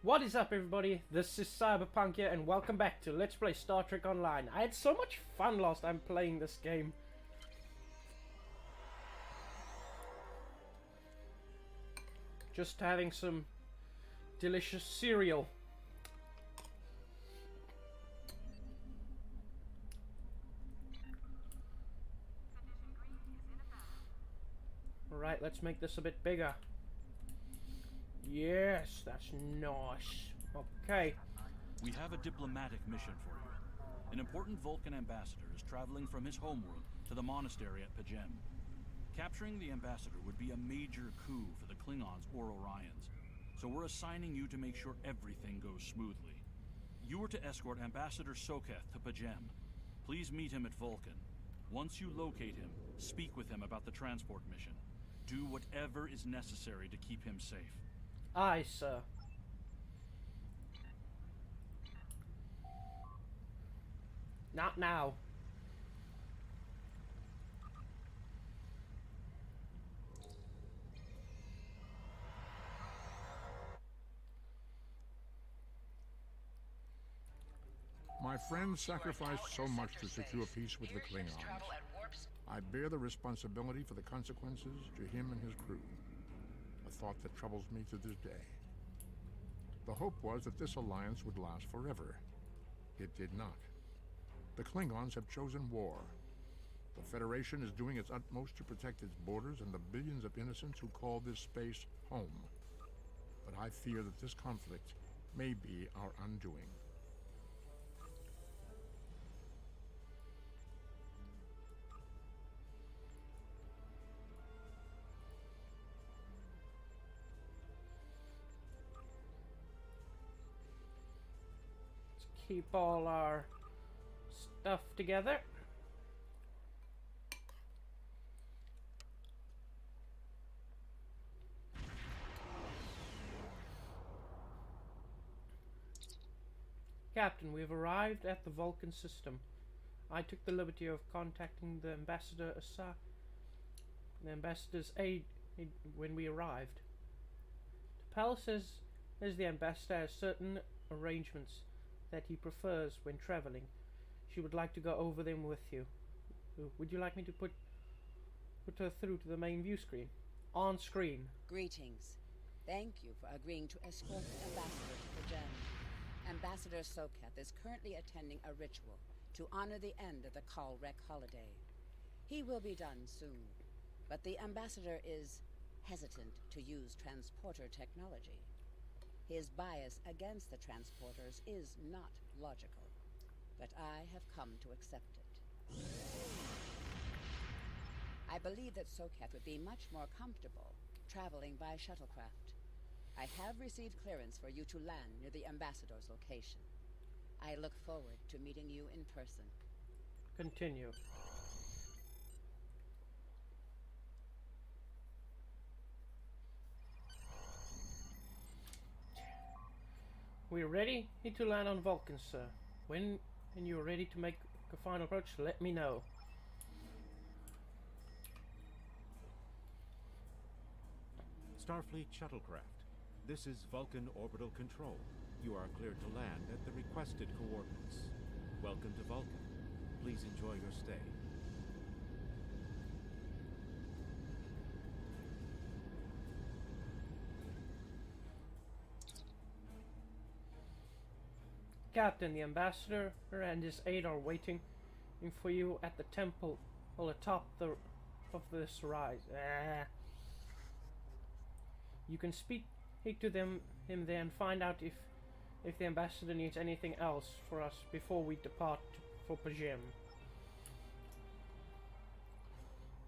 What is up, everybody? This is Cyberpunk here, and welcome back to Let's Play Star Trek Online. I had so much fun last time playing this game. Just having some delicious cereal. Alright, let's make this a bit bigger. Yes, that's nice. Okay. We have a diplomatic mission for you. An important Vulcan ambassador is traveling from his homeworld to the monastery at P'Jem. Capturing the ambassador would be a major coup for the Klingons or Orions, so we're assigning you to make sure everything goes smoothly. You are to escort Ambassador Soketh to P'Jem. Please meet him at Vulcan. Once you locate him, speak with him about the transport mission. Do whatever is necessary to keep him safe. Aye, sir. Not now. My friend sacrificed so much to secure peace with the Klingons. I bear the responsibility for the consequences to him and his crew. A thought that troubles me to this day. The hope was that this alliance would last forever. It did not. The Klingons have chosen war. The Federation is doing its utmost to protect its borders and the billions of innocents who call this space home. But I fear that this conflict may be our undoing. Keep all our stuff together. Captain, we have arrived at the Vulcan system. I took the liberty of contacting the ambassador's aide when we arrived. T'Pel says the ambassador has certain arrangements that he prefers when traveling. She would like to go over them with you. Would you like me to put her through to the main view screen? On screen. Greetings. Thank you for agreeing to escort the ambassador to P'Jem. Ambassador Soketh is currently attending a ritual to honor the end of the Kalrek holiday. He will be done soon, but the ambassador is hesitant to use transporter technology. His bias against the transporters is not logical, but I have come to accept it. I believe that Soketh would be much more comfortable traveling by shuttlecraft. I have received clearance for you to land near the ambassador's location. I look forward to meeting you in person. Continue. We're ready to land on Vulcan, sir. When you're ready to make a final approach, let me know. Starfleet shuttlecraft. This is Vulcan Orbital Control. You are cleared to land at the requested coordinates. Welcome to Vulcan. Please enjoy your stay. Captain, the ambassador and his aide are waiting for you at the temple atop of this rise. You can speak to him there and find out if the ambassador needs anything else for us before we depart for P'Jem.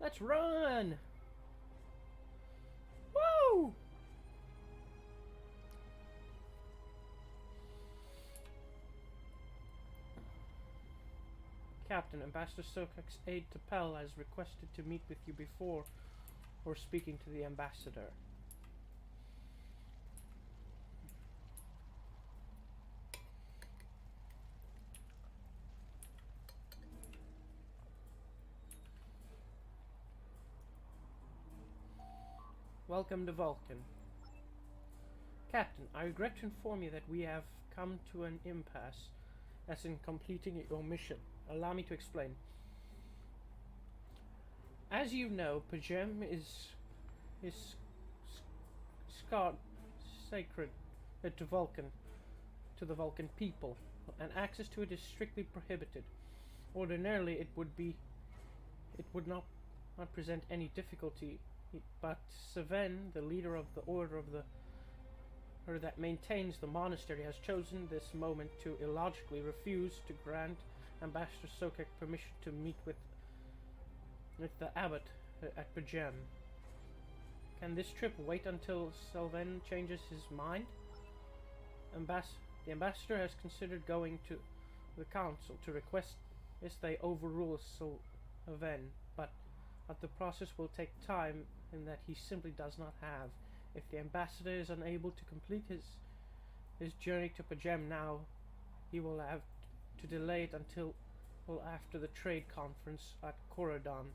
Let's run! Woo! Captain, Ambassador Soketh's aide T'Pel has requested to meet with you before speaking to the ambassador. Welcome to Vulcan. Captain, I regret to inform you that we have come to an impasse as in completing your mission. Allow me to explain. As you know, Pajem is sacred to the Vulcan people, and access to it is strictly prohibited. Ordinarily, it would not present any difficulty, but Seven, the leader of the order that maintains the monastery, has chosen this moment to illogically refuse to grant Ambassador Sokek permission to meet with the abbot at Pajem. Can this trip wait until Sylvain changes his mind? The ambassador has considered going to the council to request they overrule Sylvain, but the process will take time in that he simply does not have. If the ambassador is unable to complete his journey to Pajem now, he will have to delay it until after the trade conference at Korodon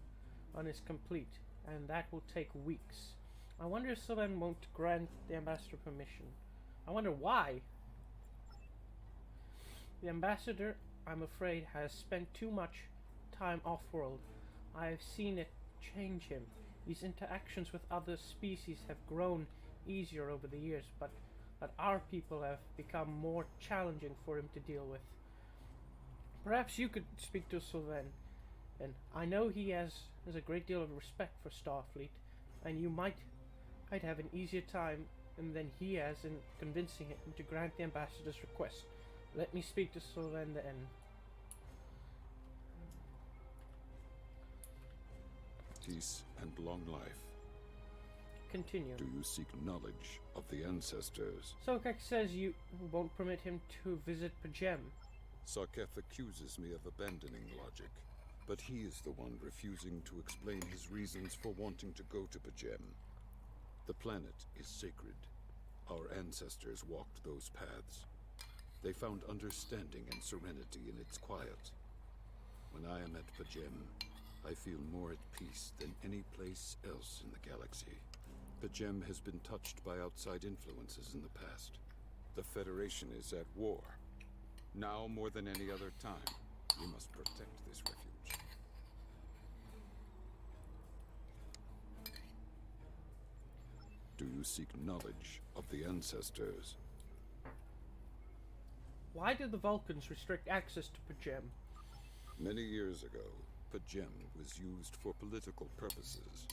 is complete, and that will take weeks. I wonder if Sylvain won't grant the ambassador permission. I wonder why. The ambassador, I'm afraid, has spent too much time off-world. I have seen it change him. His interactions with other species have grown easier over the years, but our people have become more challenging for him to deal with. Perhaps you could speak to Sylvain, and I know he has a great deal of respect for Starfleet, and you might have an easier time than he has in convincing him to grant the ambassador's request. Let me speak to Sylvain then. Peace and long life. Continue. Do you seek knowledge of the ancestors? Sokek says you won't permit him to visit Pajem. Sarketh accuses me of abandoning logic, but he is the one refusing to explain his reasons for wanting to go to Pajem. The planet is sacred. Our ancestors walked those paths. They found understanding and serenity in its quiet. When I am at Pajem, I feel more at peace than any place else in the galaxy. Pajem has been touched by outside influences in the past. The Federation is at war. Now more than any other time, we must protect this refuge. Do you seek knowledge of the ancestors? Why do the Vulcans restrict access to Pajem? Many years ago, Pajem was used for political purposes.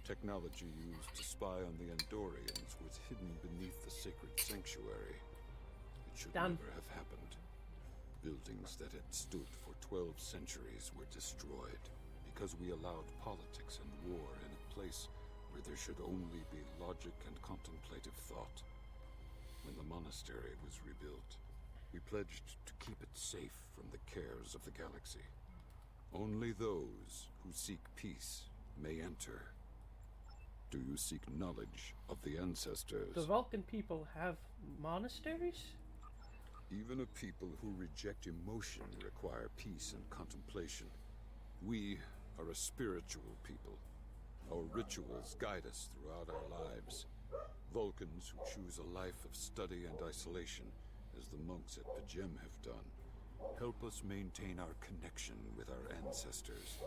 Technology used to spy on the Andorians was hidden beneath the sacred sanctuary. It should never have happened. Buildings that had stood for 12 centuries were destroyed because we allowed politics and war in a place where there should only be logic and contemplative thought. When the monastery was rebuilt, we pledged to keep it safe from the cares of the galaxy. Only those who seek peace may enter. Do you seek knowledge of the ancestors? The Vulcan people have monasteries? Even a people who reject emotion require peace and contemplation. We are a spiritual people. Our rituals guide us throughout our lives. Vulcans who choose a life of study and isolation, as the monks at Pajem have done, help us maintain our connection with our ancestors.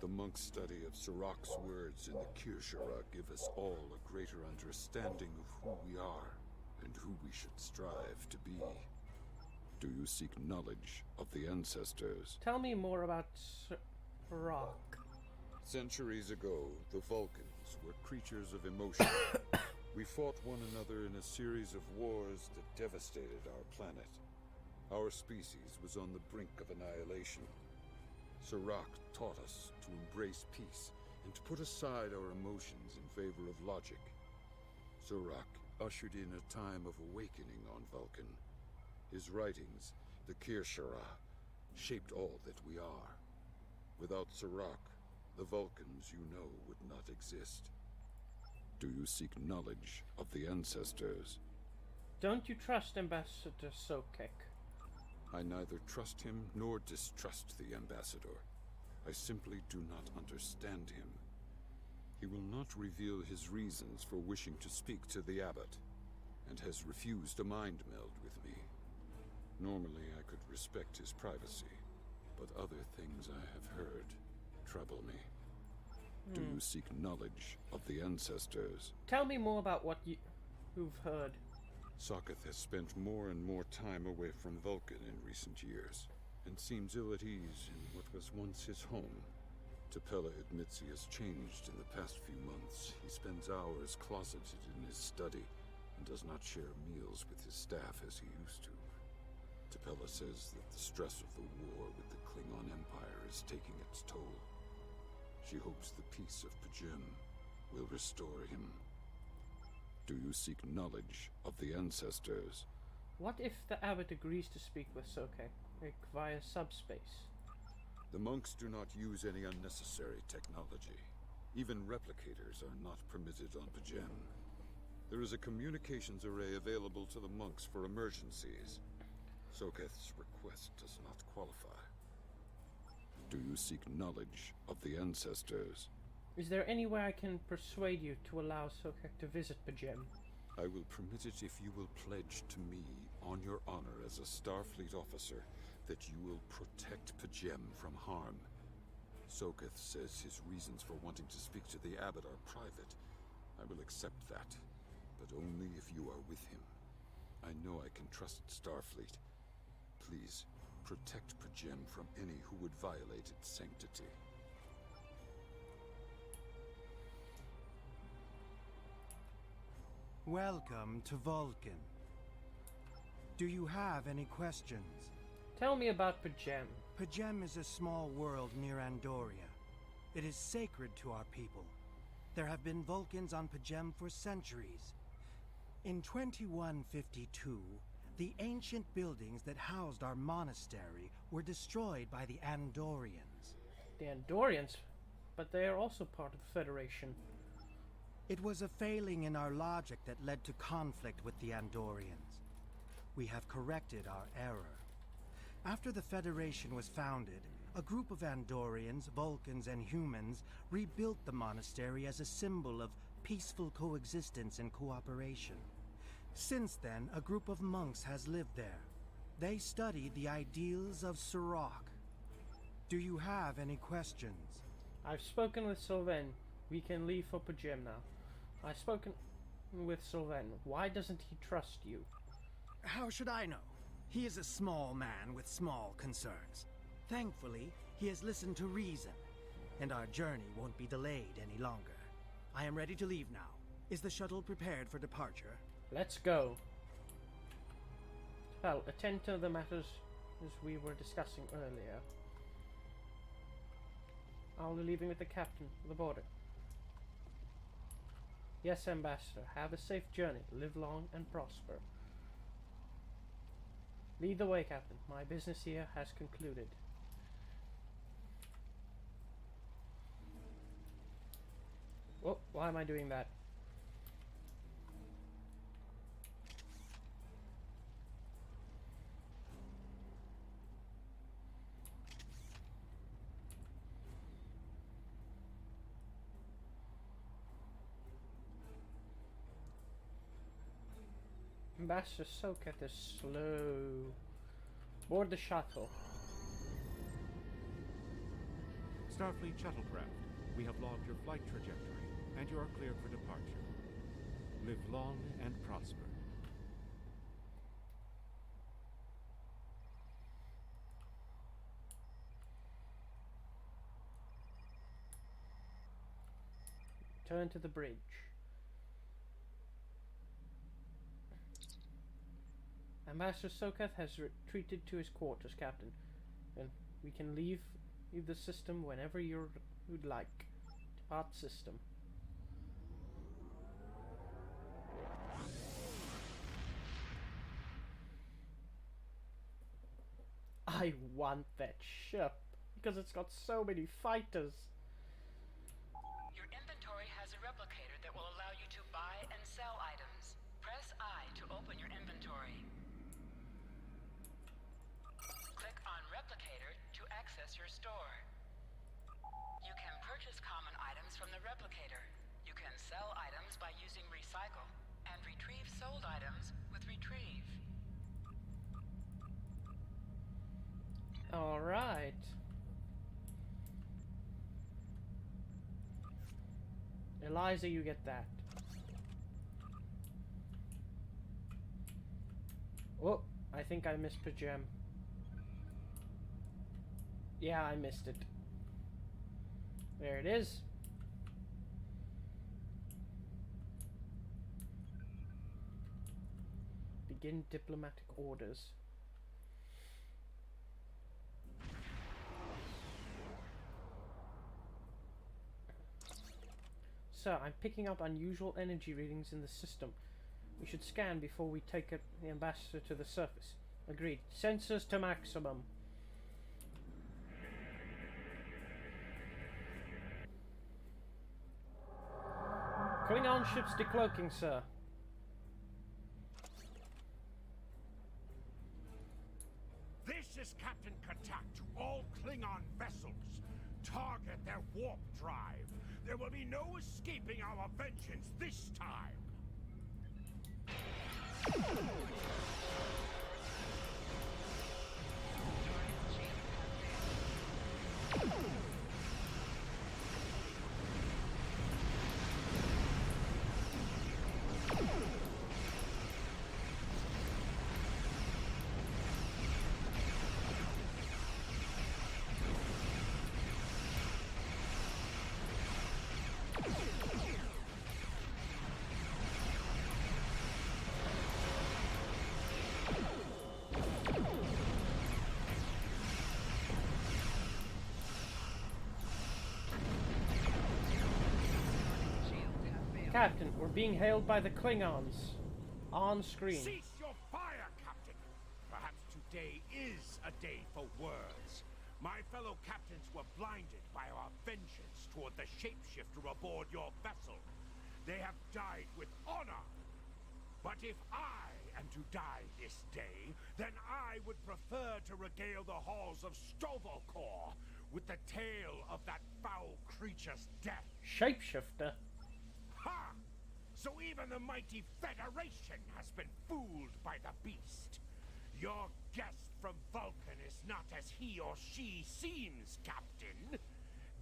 The monks' study of Sirach's words in the Kirshara give us all a greater understanding of who we are and who we should strive to be. Do you seek knowledge of the ancestors? Tell me more about Sirach. Centuries ago, the Vulcans were creatures of emotion. We fought one another in a series of wars that devastated our planet. Our species was on the brink of annihilation. Sirach taught us to embrace peace and to put aside our emotions in favor of logic. Sirach ushered in a time of awakening on Vulcan. His writings, the Kirshara, shaped all that we are. Without Sirach, the Vulcans you know would not exist. Do you seek knowledge of the ancestors? Don't you trust Ambassador Sokek? I neither trust him nor distrust the ambassador. I simply do not understand him. He will not reveal his reasons for wishing to speak to the abbot. and has refused a mind meld with me. Normally, I could respect his privacy, but other things I have heard trouble me. Do you seek knowledge of the ancestors? Tell me more about what you've heard. Sokath has spent more and more time away from Vulcan in recent years, and seems ill at ease in what was once his home. Tapella admits he has changed in the past few months. He spends hours closeted in his study, and does not share meals with his staff as he used to. Tapella says that the stress of the war with the Klingon Empire is taking its toll. She hopes the peace of P'Jem will restore him. Do you seek knowledge of the ancestors? What if the abbot agrees to speak with Soke, like via subspace? The monks do not use any unnecessary technology. Even replicators are not permitted on P'Jem. There is a communications array available to the monks for emergencies. Sokath's request does not qualify. Do you seek knowledge of the ancestors? Is there any way I can persuade you to allow Sokek to visit P'Jem? I will permit it if you will pledge to me, on your honor as a Starfleet officer, that you will protect P'Jem from harm. Sokath says his reasons for wanting to speak to the abbot are private. I will accept that, but only if you are with him. I know I can trust Starfleet. Please, protect P'Jem from any who would violate its sanctity. Welcome to Vulcan. Do you have any questions? Tell me about P'Jem. P'Jem is a small world near Andoria. It is sacred to our people. There have been Vulcans on P'Jem for centuries. In 2152, the ancient buildings that housed our monastery were destroyed by the Andorians. The Andorians? But they are also part of the Federation. It was a failing in our logic that led to conflict with the Andorians. We have corrected our error. After the Federation was founded, a group of Andorians, Vulcans, and humans rebuilt the monastery as a symbol of peaceful coexistence and cooperation. Since then, a group of monks has lived there. They studied the ideals of Sirach. Do you have any questions? I've spoken with Sylvain. We can leave for P'Jem now. I've spoken with Sylvain. Why doesn't he trust you? How should I know? He is a small man with small concerns. Thankfully, he has listened to reason, and our journey won't be delayed any longer. I am ready to leave now. Is the shuttle prepared for departure? Let's go. Well, attend to the matters as we were discussing earlier. I'll be leaving with the captain for the border. Yes, Ambassador. Have a safe journey. Live long and prosper. Lead the way, Captain. My business here has concluded. Oh, why am I doing that? Ambassador Sokath is slow. Board the shuttle. Starfleet shuttlecraft, we have logged your flight trajectory, and you are cleared for departure. Live long and prosper. Turn to the bridge. Ambassador Sokath has retreated to his quarters, Captain, and we can leave the system whenever you'd like. Depart system. I want that ship because it's got so many fighters. Your inventory has a replicator that will allow you to buy and sell items. Press I to open your inventory. Click on Replicator to access your store. You can purchase common items from the replicator. You can sell items by using Recycle. and retrieve sold items with retrieve. All right. Eliza, you get that. Oh, I think I missed Pajem. Yeah, I missed it. There it is. Begin diplomatic orders. Sir, I'm picking up unusual energy readings in the system. We should scan before we take the ambassador to the surface. Agreed. Sensors to maximum. Klingon ships decloaking, sir. This is Captain Katak to all Klingon vessels. Target their warp drive. There will be no escaping our vengeance this time. Captain, we're being hailed by the Klingons. On screen. Cease your fire, Captain! Perhaps today is a day for words. My fellow captains were blinded by our vengeance toward the shapeshifter aboard your vessel. They have died with honor. But if I am to die this day, then I would prefer to regale the halls of Stovallkor with the tale of that foul creature's death. Shapeshifter? Ha! So even the mighty Federation has been fooled by the beast. Your guest from Vulcan is not as he or she seems, Captain.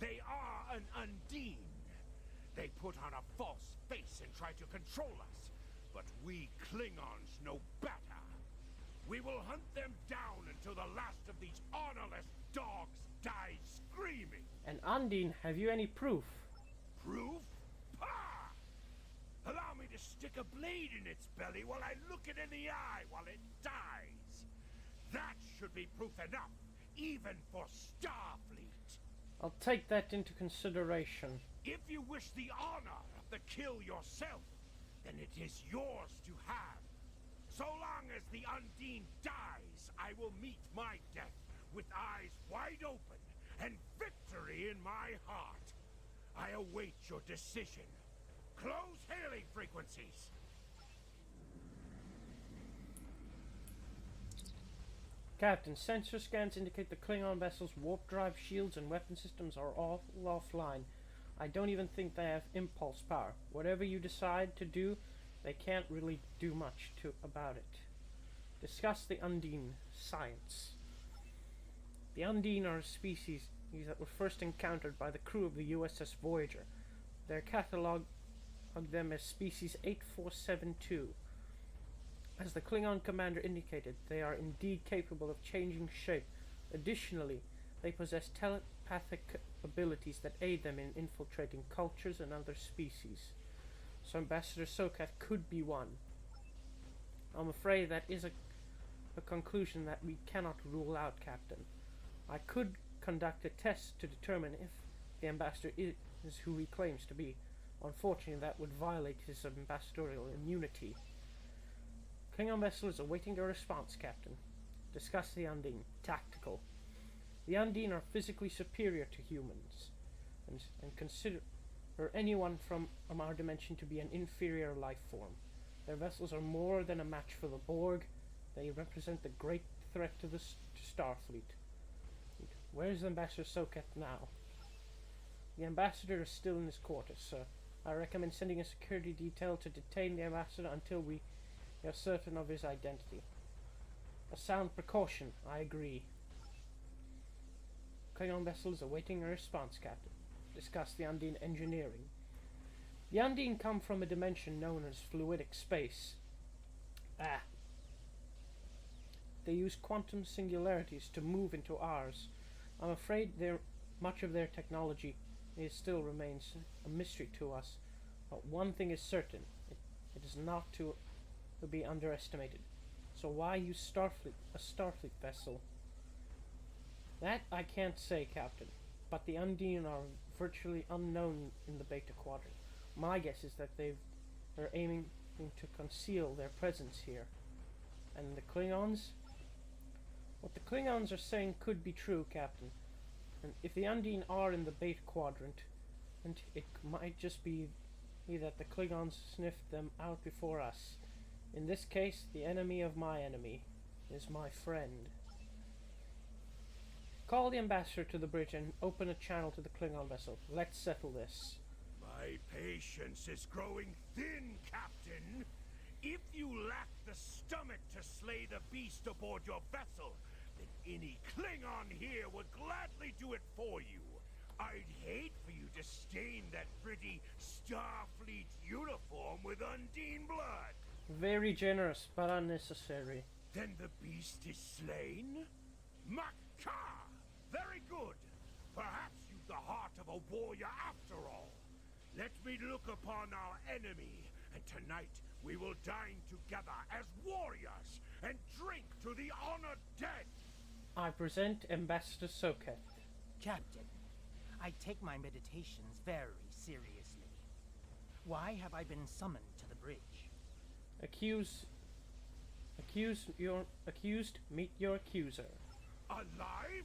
They are an Undine. They put on a false face and try to control us, but we Klingons know better. We will hunt them down until the last of these honorless dogs dies screaming. And Undine, have you any proof? Proof? Pah! Allow me to stick a blade in its belly while I look it in the eye while it dies. That should be proof enough, even for Starfleet. I'll take that into consideration. If you wish the honor of the kill yourself, then it is yours to have. So long as the Undine dies, I will meet my death with eyes wide open and victory in my heart. I await your decision. Close hailing frequencies. Captain, sensor scans indicate the Klingon vessel's warp drive, shields, and weapon systems are all offline. I don't even think they have impulse power. Whatever you decide to do, they can't really do much about it. Discuss the Undine. Science. The Undine are a species that were first encountered by the crew of the USS Voyager. Their catalog of them as species 8472. As the Klingon commander indicated, they are indeed capable of changing shape. Additionally, they possess telepathic abilities that aid them in infiltrating cultures and other species. So Ambassador Sokath could be one. I'm afraid that is a conclusion that we cannot rule out, Captain. I could conduct a test to determine if the ambassador is who he claims to be. Unfortunately, that would violate his ambassadorial immunity. Klingon vessel is awaiting a response, Captain. Discuss the Undine. Tactical. The Undine are physically superior to humans, and consider anyone from our dimension to be an inferior life form. Their vessels are more than a match for the Borg. They represent the great threat to the Starfleet. Where is Ambassador Sokath now? The ambassador is still in his quarters, sir. I recommend sending a security detail to detain the ambassador until we are certain of his identity. A sound precaution, I agree. Klingon vessel is awaiting a response, Captain. Discuss the Undine engineering. The Undine come from a dimension known as fluidic space. They use quantum singularities to move into ours. I'm afraid much of their technology still remains a mystery to us, but one thing is certain. It is not to be underestimated. So why use a Starfleet vessel? That I can't say, Captain, but the Undine are virtually unknown in the Beta Quadrant. My guess is that they're aiming to conceal their presence here. And the Klingons? What the Klingons are saying could be true, Captain. And if the Undine are in the Beta Quadrant, and it might just be that the Klingons sniffed them out before us. In this case, the enemy of my enemy is my friend. Call the ambassador to the bridge and open a channel to the Klingon vessel. Let's settle this. My patience is growing thin, Captain. If you lack the stomach to slay the beast aboard your vessel, then any Klingon here would gladly do it for you. I'd hate for you to stain that pretty Starfleet uniform with Undine blood. Very generous, but unnecessary. Then the beast is slain? Makar! Very good. Perhaps you've the heart of a warrior after all. Let me look upon our enemy, and tonight we will dine together as warriors and drink to the honored dead. I present Ambassador Soket. Captain, I take my meditations very seriously. Why have I been summoned to the bridge? Accused, meet your accuser. Alive?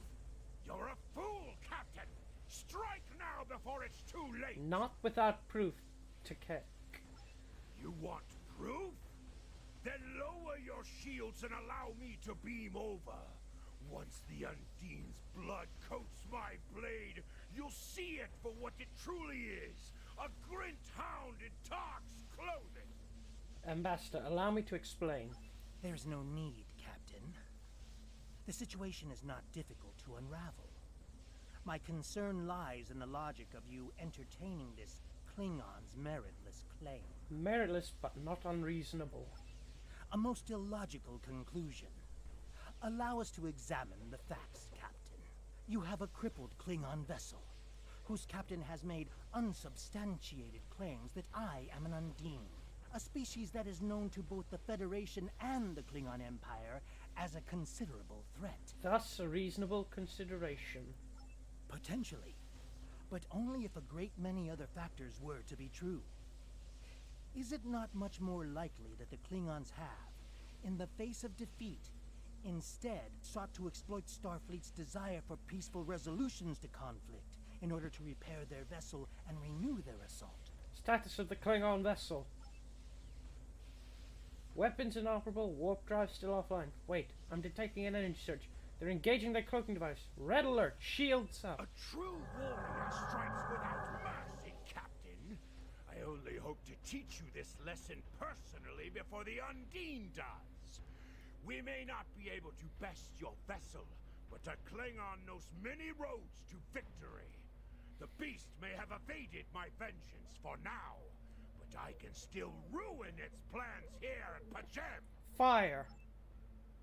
You're a fool, Captain! Strike now before it's too late! Not without proof, Tekek. You want proof? Then lower your shields and allow me to beam over. Once the Undine's blood coats my blade, you'll see it for what it truly is. A Grint hound in Tark's clothing. Ambassador, allow me to explain. There's no need, Captain. The situation is not difficult to unravel. My concern lies in the logic of you entertaining this Klingon's meritless claim. Meritless, but not unreasonable. A most illogical conclusion. Allow us to examine the facts, Captain. You have a crippled Klingon vessel, whose captain has made unsubstantiated claims that I am an Undine, a species that is known to both the Federation and the Klingon Empire as a considerable threat. Thus, a reasonable consideration. Potentially, but only if a great many other factors were to be true. Is it not much more likely that the Klingons have, in the face of defeat, instead sought to exploit Starfleet's desire for peaceful resolutions to conflict in order to repair their vessel and renew their assault? Status of the Klingon vessel. Weapons inoperable, warp drive still offline. Wait, I'm detecting an energy surge. They're engaging their cloaking device. Red alert, shields up. A true warrior strikes without mercy, Captain. I only hope to teach you this lesson personally before the Undine does. We may not be able to best your vessel, but a Klingon knows many roads to victory. The beast may have evaded my vengeance for now, but I can still ruin its plans here at Pajem. Fire.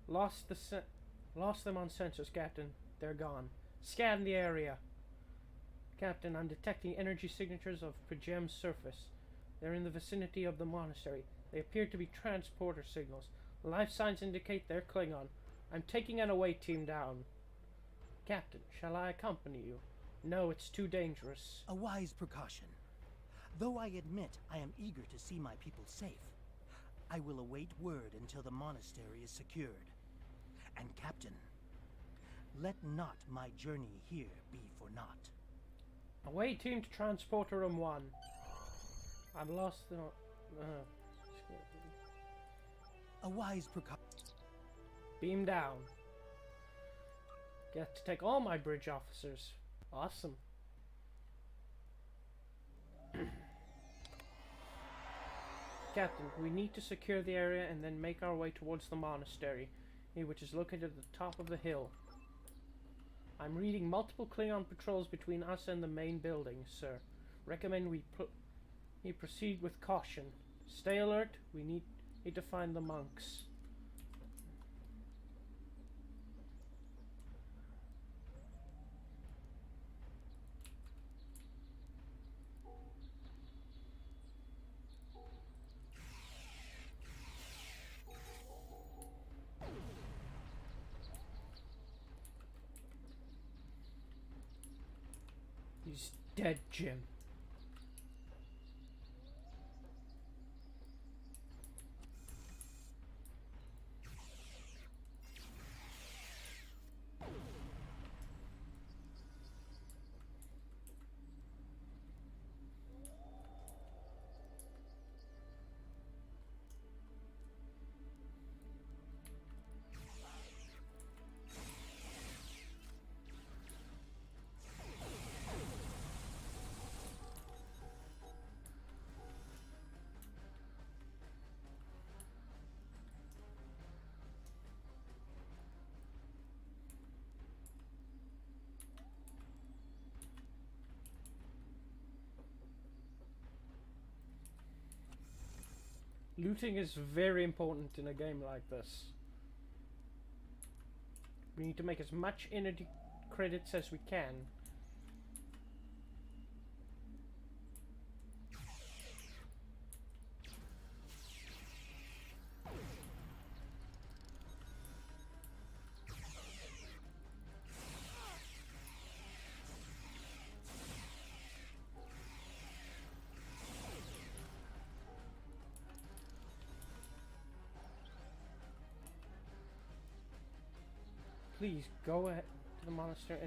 Lost them on sensors, Captain. They're gone. Scan the area. Captain, I'm detecting energy signatures of Pajem's surface. They're in the vicinity of the monastery. They appear to be transporter signals. Life signs indicate they're Klingon. I'm taking an away team down. Captain, shall I accompany you? No, it's too dangerous. A wise precaution. Though I admit I am eager to see my people safe, I will await word until the monastery is secured. And Captain, let not my journey here be for naught. Away team to transporter room 1. I've lost the... A wise precaution. Beam down. Get to take all my bridge officers. Awesome. Captain, we need to secure the area and then make our way towards the monastery, which is located at the top of the hill. I'm reading multiple Klingon patrols between us and the main building, sir. Recommend we proceed with caution. Stay alert. We need to find the monks. He's dead, Jim. Looting is very important in a game like this. We need to make as much energy credits as we can. Please go ahead to the monastery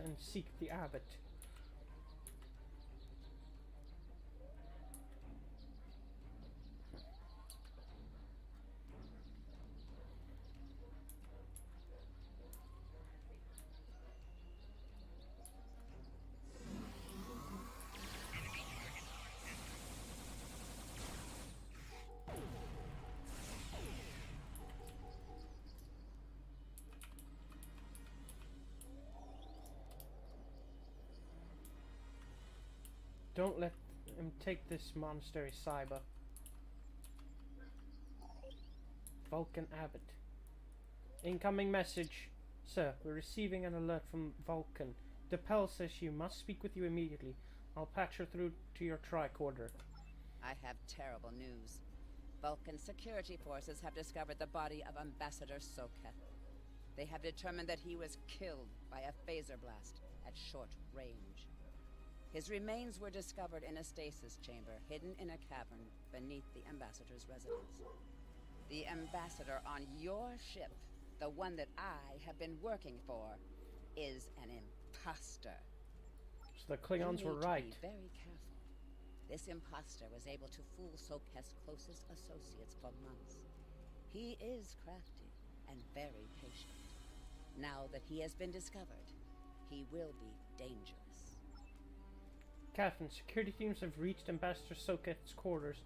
and seek the abbot. Don't let him take this monastery, Cyber. Vulcan Abbot. Incoming message. Sir, we're receiving an alert from Vulcan. Depel says she must speak with you immediately. I'll patch her through to your tricorder. I have terrible news. Vulcan security forces have discovered the body of Ambassador Soketh. They have determined that he was killed by a phaser blast at short range. His remains were discovered in a stasis chamber hidden in a cavern beneath the Ambassador's residence. The Ambassador on your ship, the one that I have been working for, is an imposter. So the Klingons were right. Be very careful. This imposter was able to fool Soketh's closest associates for months. He is crafty and very patient. Now that he has been discovered, he will be dangerous. Captain, security teams have reached Ambassador Soketh's quarters,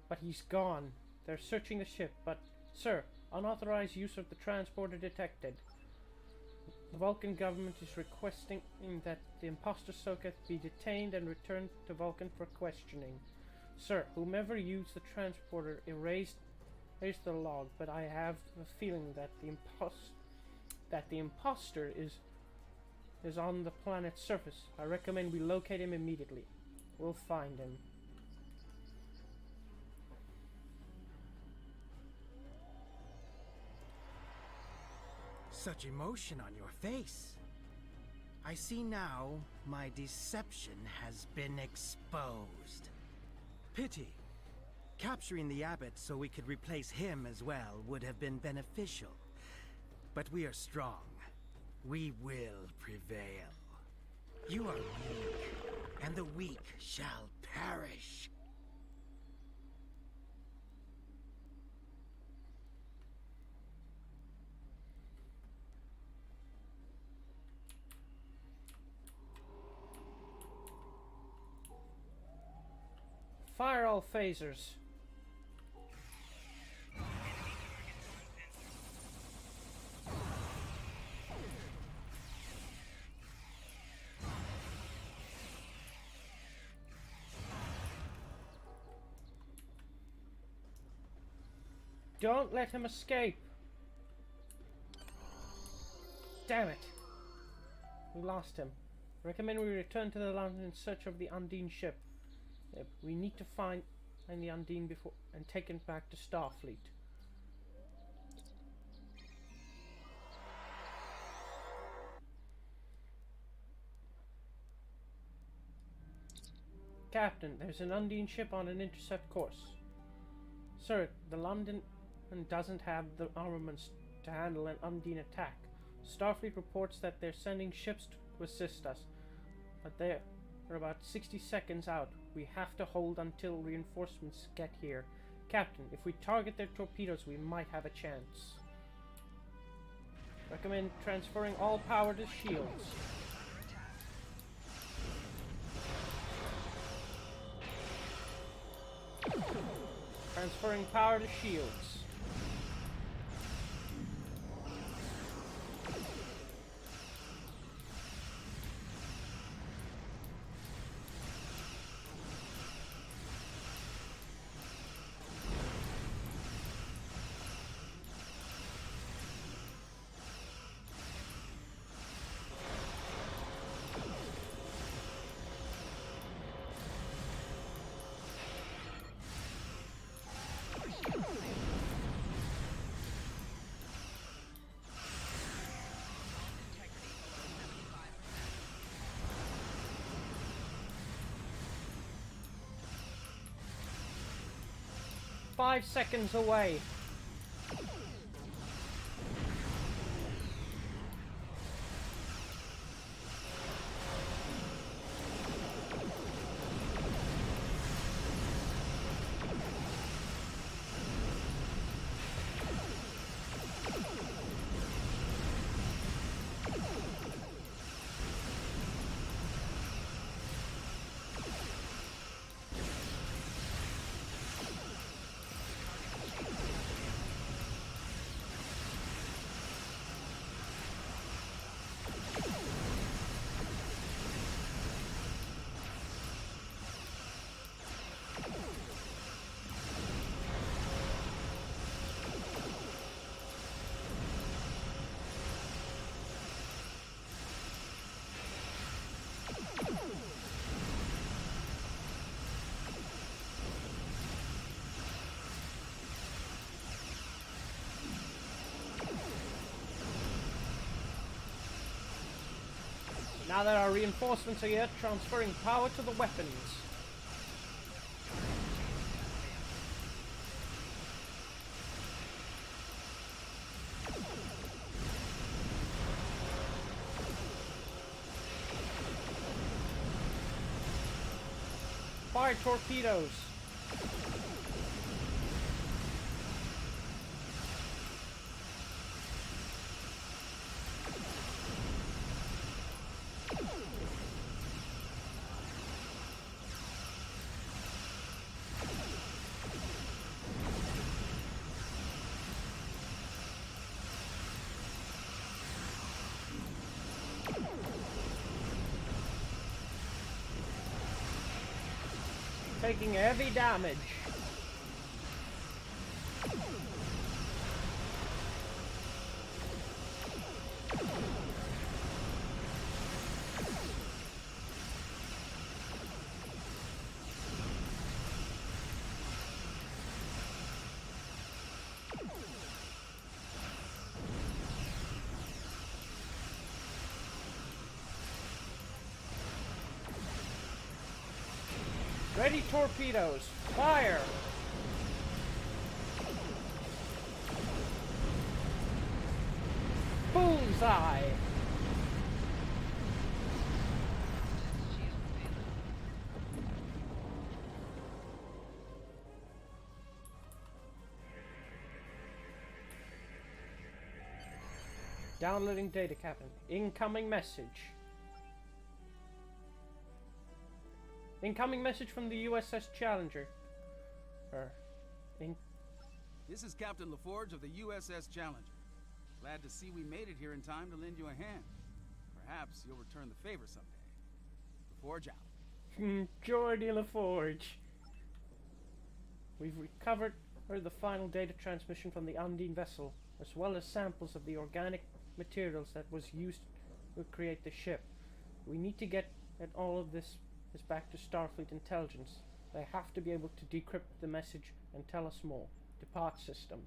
but he's gone. They're searching the ship, but, sir, unauthorized use of the transporter detected. The Vulcan government is requesting that the imposter Soketh be detained and returned to Vulcan for questioning. Sir, whomever used the transporter erased the log, but I have a feeling that the imposter is on the planet's surface. I recommend we locate him immediately. We'll find him. Such emotion on your face. I see now my deception has been exposed. Pity. Capturing the abbot so we could replace him as well would have been beneficial. But we are strong. We will prevail. You are weak, and the weak shall perish. Fire all phasers. Don't let him escape. Damn it. We lost him. Recommend we return to the London in search of the Undine ship. We need to find the Undine before and take it back to Starfleet. Captain, there's an Undine ship on an intercept course. Sir, the London doesn't have the armaments to handle an Undine attack. Starfleet reports that they're sending ships to assist us, but they're about 60 seconds out. We have to hold until reinforcements get here. Captain, if we target their torpedoes, we might have a chance. Recommend transferring all power to shields. Transferring power to shields. Five seconds away. Now that our reinforcements are here, transferring power to the weapons. Fire torpedoes. Taking heavy damage. Ready torpedoes. Fire! Bullseye! Downloading data, Captain. Incoming message. Incoming message from the USS Challenger. This is Captain LaForge of the USS Challenger. Glad to see we made it here in time to lend you a hand. Perhaps you'll return the favor someday. LaForge out. Geordi LaForge. We've recovered heard the final data transmission from the Undine vessel, as well as samples of the organic materials that was used to create the ship. We need to get all of this back to Starfleet intelligence. They have to be able to decrypt the message and tell us more. Depart system.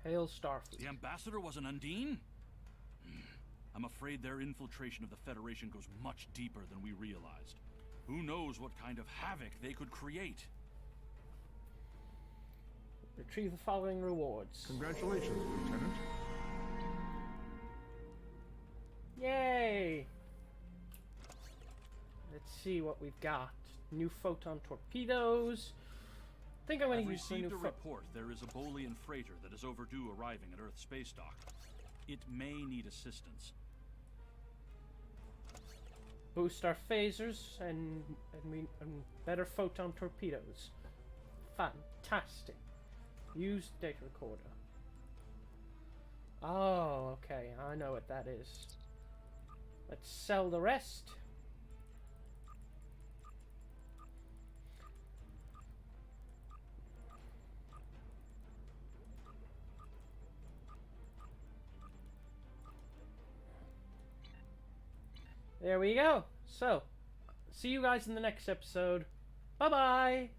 Hail Starfleet. The ambassador was an Undine? I'm afraid their infiltration of the Federation goes much deeper than we realized. Who knows what kind of havoc they could create? Retrieve the following rewards. Congratulations, Lieutenant. Yay! Let's see what we've got. New photon torpedoes. I think I'm going to use the new received a report there is a Bolian freighter that is overdue arriving at Earth space dock. It may need assistance. Boost our phasers and better photon torpedoes. Fantastic. Use data recorder. Oh, okay. I know what that is. Let's sell the rest. There we go. So, see you guys in the next episode. Bye-bye.